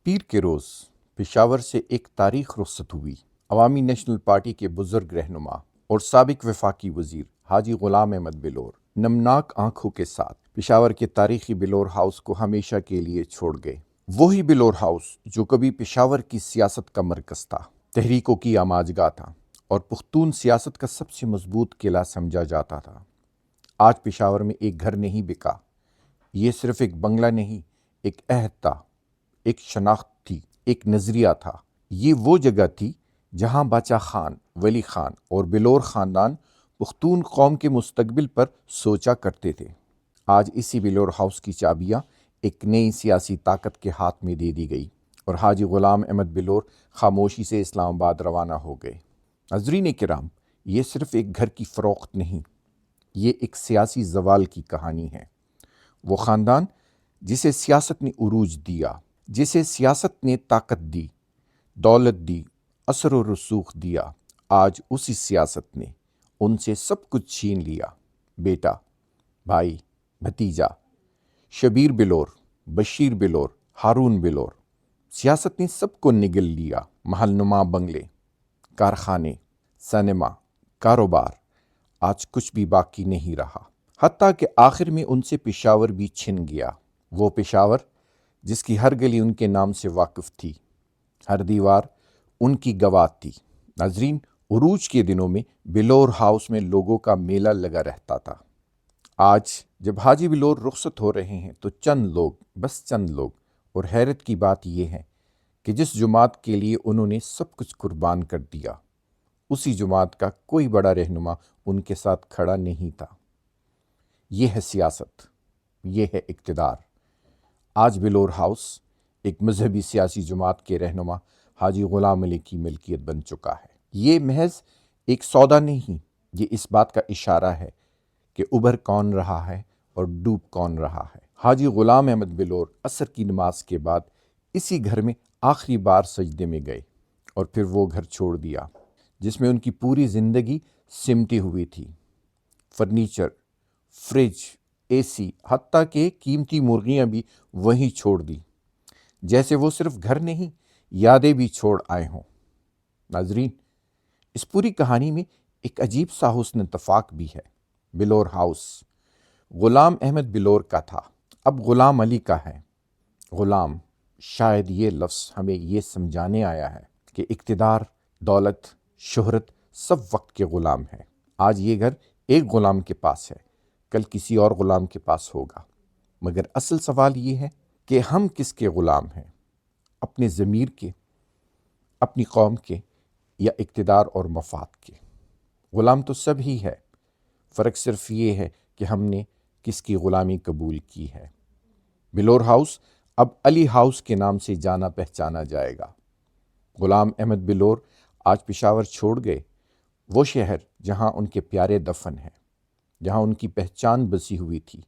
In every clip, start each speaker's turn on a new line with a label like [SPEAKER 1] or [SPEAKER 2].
[SPEAKER 1] پیر کے روز پشاور سے ایک تاریخ رخصت ہوئی۔ عوامی نیشنل پارٹی کے بزرگ رہنما اور سابق وفاقی وزیر حاجی غلام احمد بلور نمناک آنکھوں کے ساتھ پشاور کے تاریخی بلور ہاؤس کو ہمیشہ کے لیے چھوڑ گئے۔ وہی بلور ہاؤس جو کبھی پشاور کی سیاست کا مرکز تھا، تحریکوں کی آماجگاہ تھا اور پختون سیاست کا سب سے مضبوط قلعہ سمجھا جاتا تھا، آج پشاور میں ایک گھر نہیں بکا۔ یہ صرف ایک بنگلہ نہیں، ایک عہد تھا، ایک شناخت تھی، ایک نظریہ تھا۔ یہ وہ جگہ تھی جہاں باچا خان، ولی خان اور بلور خاندان پختون قوم کے مستقبل پر سوچا کرتے تھے۔ آج اسی بلور ہاؤس کی چابیاں ایک نئی سیاسی طاقت کے ہاتھ میں دے دی گئی اور حاجی غلام احمد بلور خاموشی سے اسلام آباد روانہ ہو گئے۔ ناظرین کرام، یہ صرف ایک گھر کی فروخت نہیں، یہ ایک سیاسی زوال کی کہانی ہے۔ وہ خاندان جسے سیاست نے عروج دیا، جسے سیاست نے طاقت دی، دولت دی، اثر و رسوخ دیا، آج اسی سیاست نے ان سے سب کچھ چھین لیا۔ بیٹا، بھائی، بھتیجا، شبیر بلور، بشیر بلور، ہارون بلور، سیاست نے سب کو نگل لیا۔ محل نما بنگلے، کارخانے، سینما، کاروبار، آج کچھ بھی باقی نہیں رہا، حتیٰ کہ آخر میں ان سے پشاور بھی چھن گیا۔ وہ پشاور جس کی ہر گلی ان کے نام سے واقف تھی، ہر دیوار ان کی گواہ تھی۔ ناظرین، عروج کے دنوں میں بلور ہاؤس میں لوگوں کا میلہ لگا رہتا تھا۔ آج جب حاجی بلور رخصت ہو رہے ہیں تو چند لوگ، بس چند لوگ، اور حیرت کی بات یہ ہے کہ جس جماعت کے لیے انہوں نے سب کچھ قربان کر دیا، اسی جماعت کا کوئی بڑا رہنما ان کے ساتھ کھڑا نہیں تھا۔ یہ ہے سیاست، یہ ہے اقتدار۔ آج بلور ہاؤس ایک مذہبی سیاسی جماعت کے رہنما حاجی غلام علی کی ملکیت بن چکا ہے۔ یہ محض ایک سودا نہیں، یہ اس بات کا اشارہ ہے کہ ابھر کون رہا ہے اور ڈوب کون رہا ہے۔ حاجی غلام احمد بلور عصر کی نماز کے بعد اسی گھر میں آخری بار سجدے میں گئے اور پھر وہ گھر چھوڑ دیا جس میں ان کی پوری زندگی سمٹی ہوئی تھی۔ فرنیچر، فریج، اے سی، حتیٰ کہ قیمتی مرغیاں بھی وہیں چھوڑ دی، جیسے وہ صرف گھر نہیں، یادیں بھی چھوڑ آئے ہوں۔ ناظرین، اس پوری کہانی میں ایک عجیب سا حسن اتفاق بھی ہے۔ بلور ہاؤس غلام احمد بلور کا تھا، اب غلام علی کا ہے۔ غلام، شاید یہ لفظ ہمیں یہ سمجھانے آیا ہے کہ اقتدار، دولت، شہرت سب وقت کے غلام ہیں۔ آج یہ گھر ایک غلام کے پاس ہے، کل کسی اور غلام کے پاس ہوگا، مگر اصل سوال یہ ہے کہ ہم کس کے غلام ہیں؟ اپنے ضمیر کے، اپنی قوم کے، یا اقتدار اور مفاد کے؟ غلام تو سب ہی ہے، فرق صرف یہ ہے کہ ہم نے کس کی غلامی قبول کی ہے۔ بلور ہاؤس اب علی ہاؤس کے نام سے جانا پہچانا جائے گا۔ غلام احمد بلور آج پشاور چھوڑ گئے، وہ شہر جہاں ان کے پیارے دفن ہیں، جہاں ان کی پہچان بسی ہوئی تھی،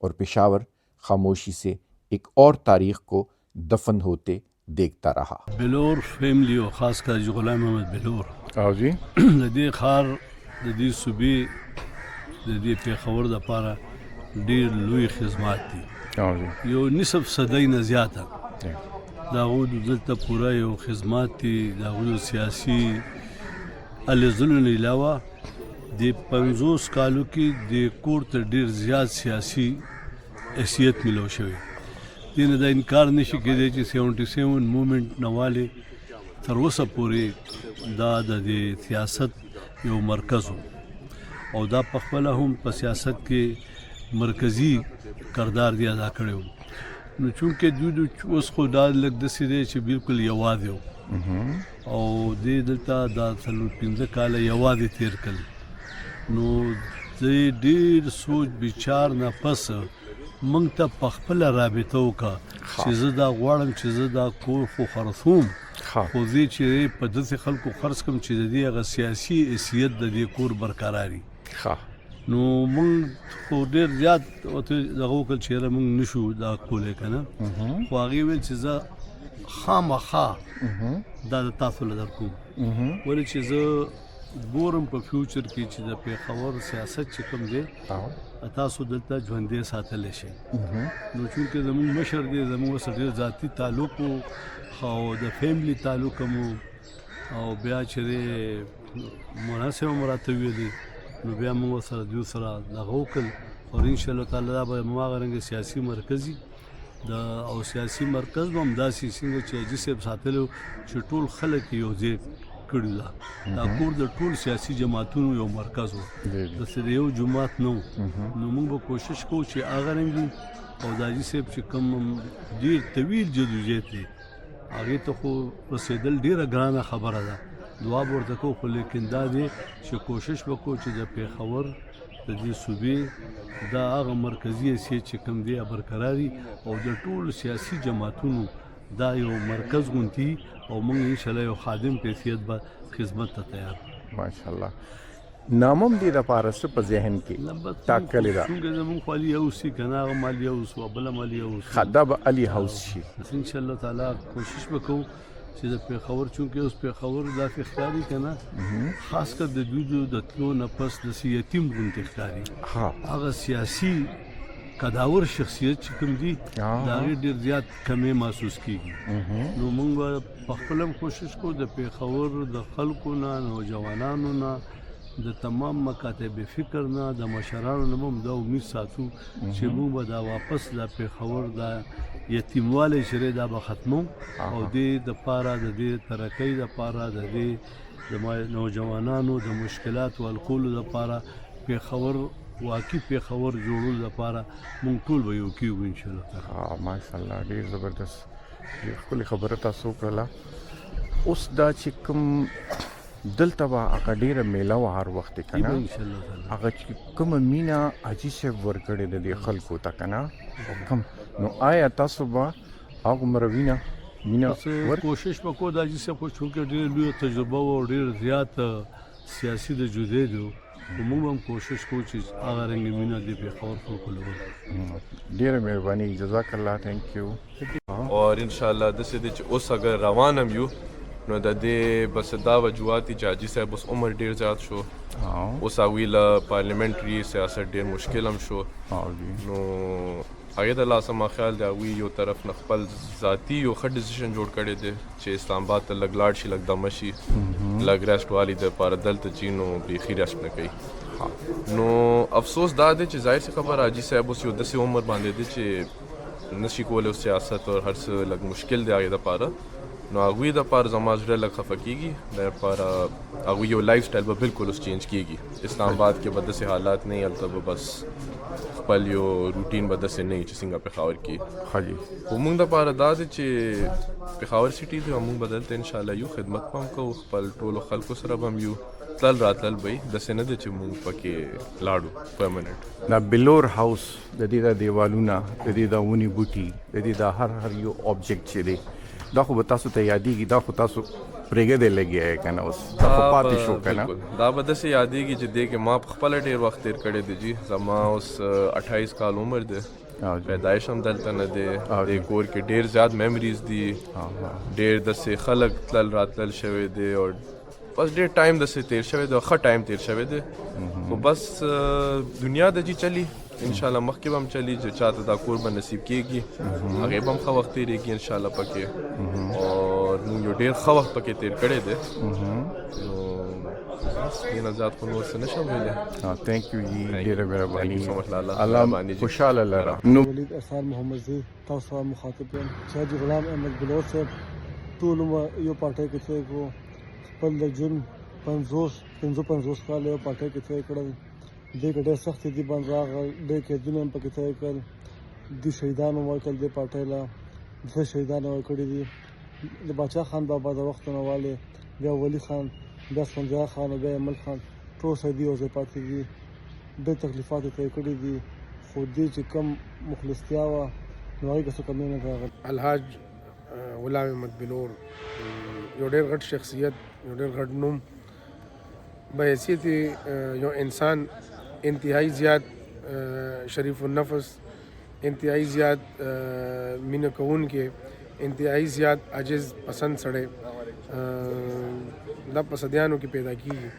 [SPEAKER 1] اور پشاور خاموشی سے ایک اور تاریخ کو دفن ہوتے دیکھتا رہا۔
[SPEAKER 2] بلور فیملی او خاص کر جو غلام احمد بلور
[SPEAKER 1] جی
[SPEAKER 2] د دې ښار د دې صوبې د دې پېښور دپاره ډېر لوی خدمات دي، یو نصف صدۍ نه زیاته د هغو دلته پوره یو خدمات دي، د هغو د سیاسي الزلو نه علاوه د 50 کالو کې د کور ته ډېر زیات سیاسي حیثیت ملو شوی. دې نه دا انکار نشي کېدی چې 77 مومنټ نوالې تر اوسه پورې دا د سیاست یو مرکز و او دا پخپله هم په سیاست کې مرکزی کردار دی ادا کړی و. نو چونکې دوی اوس خو دا لږ داسې دی چې بالکل یوازې و او دې دلته دا 15 کاله یوازې تېر کړل. نو دې ډېر سوچ بچار نه پس موږ ته پخپله رابطه وکړه چې زه دا غواړم چې زه دا کور خو خرڅوم، خو زه چې په داسې خلکو خرڅ کړم چې د دې هغه سیاسي حیثیت د دې کور برقراري. نو موږ خو ډېر زیات ورته دغه وکړل چې یاره موږ نشو دا کولی که نه، خو هغې ویل چې زه خامخا دا د تاسو له درکوم، ولې چې زه ګورم په فیوچر کې چې د پیښور سیاست چې کوم دی تاسو دلته ژوندی ساتلی شئ. نو چونکې زموږ مشر دی، زموږ سره ډېر ذاتي تعلق و او د فیملی تعلق هم او بیا چې دی مناسب هم راته ویلي، نو بیا موږ سره دوی سره دغه وکړل او انشاءالله تعالی دا به هماغه رنګه سیاسي مرکز وي او سیاسي مرکز به همداسې څنګه چې حاجي صاحب ساتلی چې ټول خلک یو ځای کړي دا کور د ټول سیاسي جماعتونو یو مرکز و، داسې د یو جماعت نه و. نو موږ به کوشش کوو چې هغه رنګ او د حاجي صاحب چې کوم ډېر طویل جدوجہد دی هغې ته خو رسېدل ډېره ګرانه خبره ده، دعا به ورته کوو. خو لیکن دا دی چې کوشش وکړو چې د پېښور د دې صوبې دا هغه مرکزي حیثیت چې کوم دی برقراري او د ټولو سیاسي جماعتونو دا یو مرکز غونتی او موږ انشاءالله یو خادم په حیثیت به خدمت ته تیار.
[SPEAKER 1] ماشاءالله. نامم دې دپاره څه په ذهن کې ټاکلې ده؟
[SPEAKER 2] څنګه زموږ خو علي هاوس وي که نه، هغه م علي هاوس و بله م علي هاوس
[SPEAKER 1] دا به علي هاوس شي.
[SPEAKER 2] انشاءالله تعالی کوشش به کوو چې د پېښور چونکې اوس پېښور داسې ښکاري که نه، خاص کر د دوی د تلو نه پس داسې یتیم غوندې ښکاري. هغه سیاسي قداور شخصیت چې کوم دي د هغې ډېر زیات کمی محسوس کېږي. نو موږ به په خپل هم کوشش کوو د پېښور د خلکو نه، نوجوانانو نه، د تمام مکاتب فکر نه، د مشرانو نه هم دا امید ساتو چې موږ به دا واپس د پېښور دا یتیموالی چې دی دا به ختمو او دې دپاره د دې ترقۍ دپاره د دې د نوجوانانو د مشکلاتو حل کولو دپاره پېښور واقعي پېښور جوړولو دپاره موږ ټول به یو کېږو انشاءالله تعالی.
[SPEAKER 1] ماشاءالله ډېر زبردست، ډېر ښکلې خبره تاسو وکړله. اوس دا چې کوم دلته به هغه ډېره میله وه هر وخت که نه، هغه چې کومه مینه حاجي صاحب ورکړې ده دې خلکو ته که نه، نو آیا تاسو به هغومره مینه
[SPEAKER 2] کوشش به کوو د حاجي صاحب خو چونکې ډېره لویه تجربه وه او ډېر زیات سیاسي د جدید و، خو موږ هم کوشش کوو چې هغه رنګه مینه دې پېښور خلکو له ورکړو.
[SPEAKER 1] ډېره مهرباني، جزاک الله، تھینک یو.
[SPEAKER 3] اور انشاءالله داسې دی چې اوس اگر روان هم یو نو د دې بس دا وجوهات دي چې حاجي صاحب اوس عمر ډېر زیات شو، اوس هغوی له پارلیمنټري سیاست ډېر مشکل هم شو، نو هغې د لاسه ما خیال دی هغوی یو طرف نه خپل ذاتي یو ښه ډیسیشن جوړ کړی دی چې اسلام آباد ته لږ لاړ شي، لږ دمه شي، لږ ریسټ والي دپاره دلته چې نو بیخي ریسټ نه کوي. نو افسوس دا دی چې ظاهر سی خبره حاجي صاحب اوس یو داسې عمر باندې دی چې نشي کولی سیاست او هر څه لږ مشکل دی هغې دپاره. نو هغوی دپاره زما زړه لږ خفه کېږي، د دپاره هغوی یو لایف سټایل به بالکل اوس چینج کېږي. اسلام آباد کې به داسې حالات نه وي، هلته به بس خپل یو روټین به داسې نه وي چې څنګه پېښور کې. خو موږ دپاره دا دی چې پېښور سټي دی او موږ به دلته انشاءالله یو خدمت به هم کوو، خپل ټولو خلکو سره به هم یو تل راتلل به وي، داسې نه دی چې موږ پکې لاړو پرمننټ.
[SPEAKER 1] دا بلور هاوس د دې دا دیوالونه، د دې دا ونې بوټي، د دې دا هر یو آبجیکټ چې دی دا خو به تاسو ته یادېږي، دا خو تاسو پرېږدی لګیا یې که نه، اوس دا خو پاتې شو که نه.
[SPEAKER 3] دا به داسې یادېږي چې دې کې ما په خپله ډېر وخت تېر کړی دی جي. زما اوس 28 کال عمر دی، پیدایش هم دلته نه دی، دې کور کې ډېر زیات میموریز دي، ډېر داسې خلک تلل راتلل شوی دی او بس ډېر ټایم داسې تېر شوی دی، ښه ټایم تېر شوی دی. خو بس دنیا د جي چلی انشاءالله مخکې به هم چلی چې چاته دا کور به نصیب کېږي، هغې به هم ښه وخت تېرېږي انشاءالله پکې، اور موږ یو ډېر ښه وخت پکې تېر کړی دی. نو بس دې نه زیات خو نور څه نه شم ویلی.
[SPEAKER 1] تھینک یو جی، ډېره مهرباني،
[SPEAKER 3] الله
[SPEAKER 1] خوشحاله لره.
[SPEAKER 4] ولید احسان محمد زی تاسو سره مخاطب یم چې حاجي غلام احمد بلور صاحب ټول عمر یو پارټۍ کې تېر کړو، خپل د ژوند 55 کاله یو پارټۍ کې تېر کړل، دې کې ډېر سختې دي باندې راغل، ډېر قیدونه هم پکې تېر کړل، دي شهیدان هم ورکړل دې پارټۍ له، دوه شهیدان یې ورکړي دي، د باچا خان بابا د وختونه والې، بیا ولی خان، بیا اسفندیار خان او بیا ایمل خان، ټول سیدي یو ځای پاتې دي، ډېر تکلیفات یې تېر کړي دي، خو دې چې کم مخلصتیا وه نو هغې کې څه کمی نه راغلی.
[SPEAKER 5] الحاج غلام احمد بلور یو ډېر غټ شخصیت، یو ډېر غټ نوم، بحیثیت یو انسان انتہائی زیات شریف النفس، انتہائی زیات مینه کوونکی، انتہائی زیات عاجز پسند سړی دا په صدیانو کې پیدا کېږي.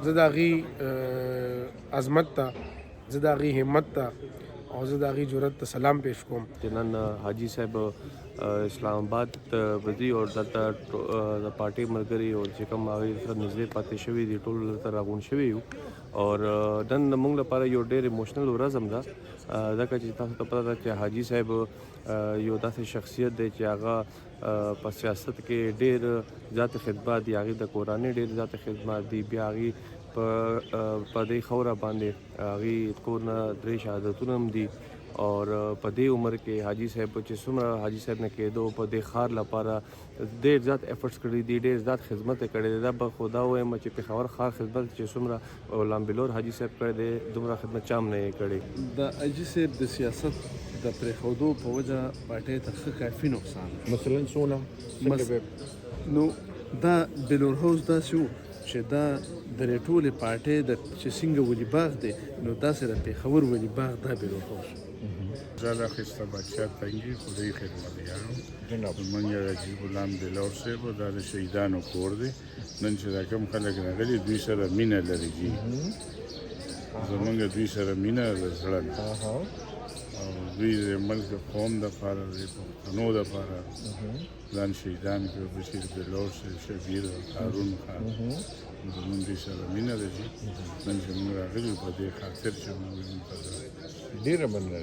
[SPEAKER 5] زه د هغې عظمت ته، زه د هغې همت ته او زه د هغې جرأت ته سلام پیش کوم.
[SPEAKER 6] نن حاجی صاحب اسلام آباد ته ځي او دلته د پارټۍ ملګري او چې کوم هغې سره نږدې پاتې شوي دي ټول دلته راغونډ شوي یو. او نن موږ لپاره یو ډېر ایموشنل ورځ هم ده، ځکه چې تاسو ته پته ده چې حاجي صاحب یو داسې شخصیت دی چې هغه په سیاست کې ډېر زیات خدمات دي، هغې د کورنۍ ډېر زیات خدمات دي، بیا هغې په دې خوره باندې هغې کور نه 3 شهادتونه هم دي. او په دې عمر کې حاجي صاحب چې څومره حاجي صاحب نه کېدو په دې ښار لپاره ډېر زیات ایفرټس کړي دي، ډېر زیات خدمت یې کړی دی. دا به خو دا ووایم چې پېښور ښار خدمت چې څومره غلام بلور حاجي صاحب کړی دی دومره خدمت چا هم نه یې کړی.
[SPEAKER 2] د حاجي صاحب د سیاست د پرېښودو په وجه پارټۍ ته ښه کافي نقصان
[SPEAKER 1] مثلا څونه
[SPEAKER 2] نو دا بلور هاوس داسې و چې دا د ټولې پارټۍ د چې څنګه ولي باغ دی نو داسې د پېښور ولي باغ دا بلور هاوس.
[SPEAKER 7] زیادہ خستہ بادشاہ تنگی خدای خدمتیانو منګه حاجي غلام بلور صاحب دا د شهیدانو کور دی. نن چې دا کوم خلک راغلي دوی سره مینه لري جي، زمونږ دوی سره مینه د زړه نه او دوی د ملک قوم دپاره د پښتنو دپاره ځان شهیدان کړ. بشیر بلور صاحب، شبیر هارون خان، زمونږ دوی سره مینه ده جي. نن چې موږ راغلي په دې خاطر چې موږ
[SPEAKER 1] ډېره مننه.